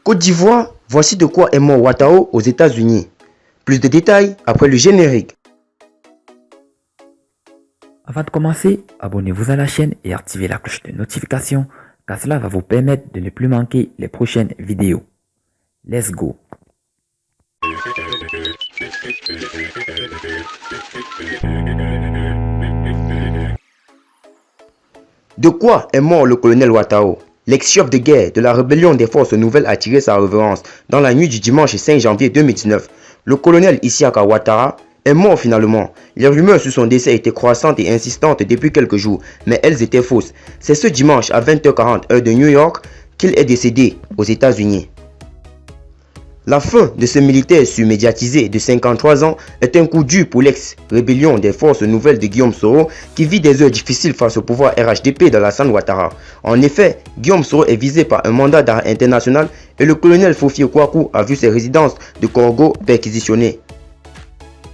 Côte d'Ivoire, voici de quoi est mort Ouattara aux États-Unis. Plus de détails après le générique. Avant de commencer, abonnez-vous à la chaîne et activez la cloche de notification car cela va vous permettre de ne plus manquer les prochaines vidéos. Let's go! De quoi est mort le colonel Ouattara? L'ex-chef de guerre de la rébellion des forces nouvelles a tiré sa révérence dans la nuit du dimanche 5 janvier 2019. Le colonel Isiaka Ouattara est mort finalement. Les rumeurs sur son décès étaient croissantes et insistantes depuis quelques jours, mais elles étaient fausses. C'est ce dimanche à 20h40 heure de New York qu'il est décédé aux États-Unis. La fin de ce militaire surmédiatisé de 53 ans est un coup dur pour l'ex-rébellion des forces nouvelles de Guillaume Soro qui vit des heures difficiles face au pouvoir RHDP d'Alassane Ouattara. En effet, Guillaume Soro est visé par un mandat d'arrêt international et le colonel Fofi Kouakou a vu ses résidences de Corgo perquisitionnées.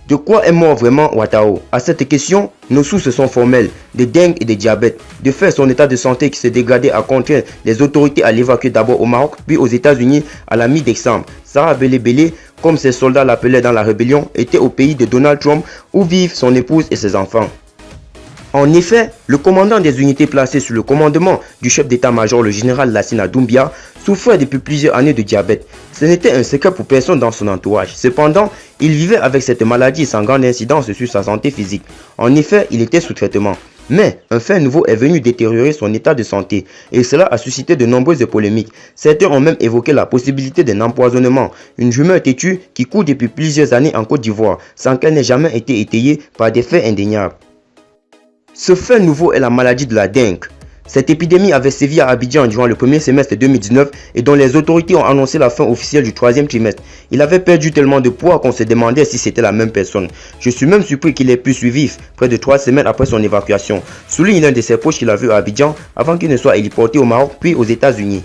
De quoi est mort vraiment Ouattara? À cette question, nos sources sont formelles, de dengue et de diabète. De fait, son état de santé qui s'est dégradé a contraint les autorités à l'évacuer d'abord au Maroc, puis aux États-Unis à la mi-décembre. Sarah Belé, comme ses soldats l'appelaient dans la rébellion, était au pays de Donald Trump où vivent son épouse et ses enfants. En effet, le commandant des unités placées sous le commandement du chef d'état-major, le général Lassina Doumbia, souffrait depuis plusieurs années de diabète. Ce n'était un secret pour personne dans son entourage. Cependant, il vivait avec cette maladie sans grande incidence sur sa santé physique. En effet, il était sous traitement. Mais un fait nouveau est venu détériorer son état de santé et cela a suscité de nombreuses polémiques. Certains ont même évoqué la possibilité d'un empoisonnement, une rumeur têtue qui court depuis plusieurs années en Côte d'Ivoire sans qu'elle n'ait jamais été étayée par des faits indéniables. Ce fait nouveau est la maladie de la dengue. Cette épidémie avait sévi à Abidjan durant le premier semestre 2019 et dont les autorités ont annoncé la fin officielle du troisième trimestre. Il avait perdu tellement de poids qu'on se demandait si c'était la même personne. Je suis même surpris qu'il ait pu survivre près de 3 semaines après son évacuation, souligne l'un de ses proches qu'il a vu à Abidjan avant qu'il ne soit héliporté au Maroc puis aux États-Unis.